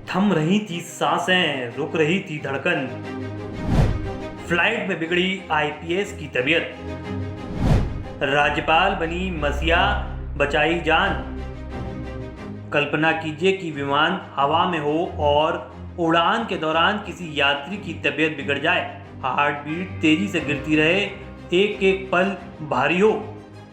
थम रही थी सांसें, रुक रही थी धड़कन। फ्लाइट में बिगड़ी आईपीएस की तबीयत। राज्यपाल बनी मसीहा, बचाई जान। कल्पना कीजिए कि विमान हवा में हो और उड़ान के दौरान किसी यात्री की तबीयत बिगड़ जाए, हार्ट बीट तेजी से गिरती रहे, एक एक पल भारी हो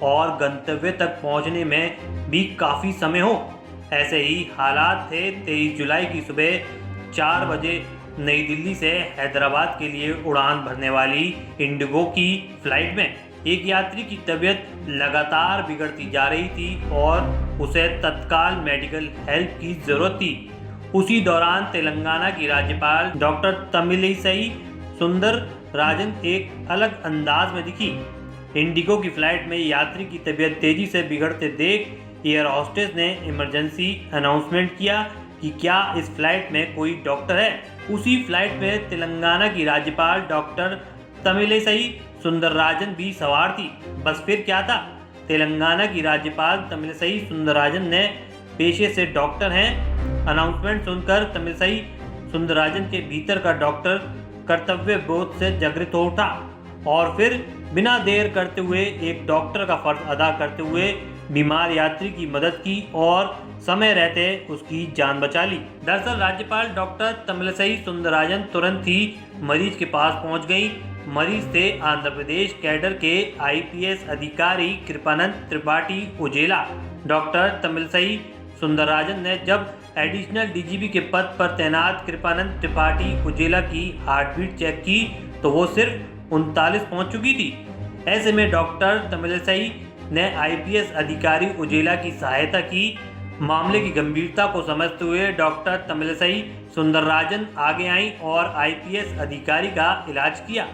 और गंतव्य तक पहुंचने में भी काफ़ी समय हो। ऐसे ही हालात थे 23 जुलाई की सुबह 4 बजे नई दिल्ली से हैदराबाद के लिए उड़ान भरने वाली इंडिगो की फ्लाइट में। एक यात्री की तबीयत लगातार बिगड़ती जा रही थी और उसे तत्काल मेडिकल हेल्प की ज़रूरत थी। उसी दौरान तेलंगाना की राज्यपाल डॉक्टर तमिलिसई सुंदरराजन एक अलग अंदाज में दिखी। इंडिगो की फ्लाइट में यात्री की तबीयत तेजी से बिगड़ते देख एयर होस्टेस ने इमरजेंसी अनाउंसमेंट किया कि क्या इस फ्लाइट में कोई डॉक्टर है। उसी फ्लाइट में तेलंगाना की राज्यपाल डॉक्टर तमिलिसई सुंदरराजन भी सवार थी। बस फिर क्या था, तेलंगाना की राज्यपाल तमिलिसई सुंदरराजन ने पेशे से डॉक्टर हैं। अनाउंसमेंट सुनकर तमिलिसई सुंदरराजन के भीतर का डॉक्टर कर्तव्य बोध से जागृत हो उठा और फिर बिना देर करते हुए एक डॉक्टर का फर्ज अदा करते हुए बीमार यात्री की मदद की और समय रहते उसकी जान बचा ली। दरअसल राज्यपाल डॉक्टर तमिलिसई सुंदरराजन तुरंत ही मरीज के पास पहुंच गई। मरीज थे आंध्र प्रदेश कैडर के आईपीएस अधिकारी कृपानंद त्रिपाठी उजेला। डॉक्टर तमिलिसई सुंदरराजन ने जब एडिशनल डीजीपी के पद पर तैनात कृपानंद त्रिपाठी उजेला की हार्टबीट चेक की तो वो सिर्फ 39 पहुंच चुकी थी। ऐसे में डॉक्टर तमिलिसई ने आईपीएस अधिकारी उजेला की सहायता की। मामले की गंभीरता को समझते हुए डॉक्टर तमिलिसई सुंदरराजन आगे आई और आईपीएस अधिकारी का इलाज किया।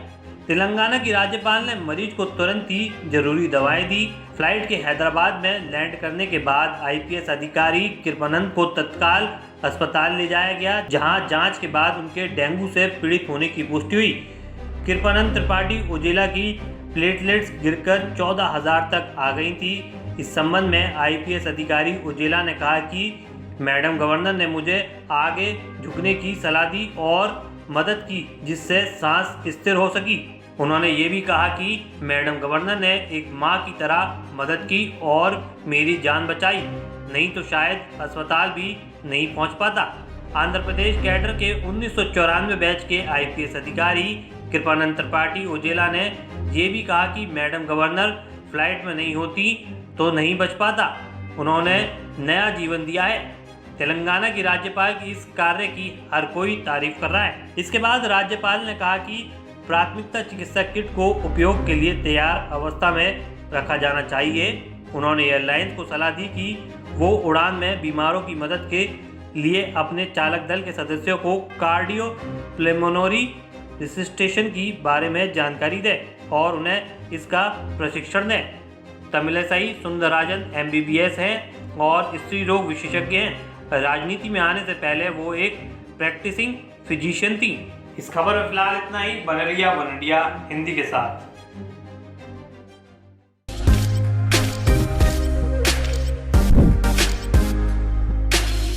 तेलंगाना की राज्यपाल ने मरीज को तुरंत ही जरूरी दवाएं दी। फ्लाइट के हैदराबाद में लैंड करने के बाद आईपीएस अधिकारी कृपानंद को तत्काल अस्पताल ले जाया गया, जहां जांच के बाद उनके डेंगू से पीड़ित होने की पुष्टि हुई। कृपानंद त्रिपाठी उजेला की प्लेटलेट्स गिरकर 14,000 तक आ गई थी। इस संबंध में आईपीएस अधिकारी उजेला ने कहा कि मैडम गवर्नर ने मुझे आगे झुकने की सलाह दी और मदद की, जिससे सांस स्थिर हो सकी। उन्होंने ये भी कहा कि मैडम गवर्नर ने एक माँ की तरह मदद की और मेरी जान बचाई, नहीं तो शायद अस्पताल भी नहीं पहुँच पाता। आंध्र प्रदेश कैडर के 1994 बैच के आईपीएस अधिकारी कृपानंद त्रिपाठी उजेला ने ये भी कहा कि मैडम गवर्नर फ्लाइट में नहीं होती तो नहीं बच पाता। उन्होंने नया जीवन दिया है। तेलंगाना की राज्यपाल की इस कार्य की हर कोई तारीफ कर रहा है। इसके बाद राज्यपाल ने कहा कि प्राथमिकता चिकित्सा किट को उपयोग के लिए तैयार अवस्था में रखा जाना चाहिए। उन्होंने एयरलाइंस को सलाह दी कि वो उड़ान में बीमारों की मदद के लिए अपने चालक दल के सदस्यों को कार्डियो प्लेमोनरी रिसिस्टेशन की बारे में जानकारी दें और उन्हें इसका प्रशिक्षण दें। तमिलिसई सुंदरराजन एमबीबीएस हैं और स्त्री रोग विशेषज्ञ हैं। राजनीति में आने से पहले वो एक प्रैक्टिसिंग फिजिशियन थी। इस खबर में फिलहाल इतना ही। बने रहिए वन इंडिया हिंदी के साथ।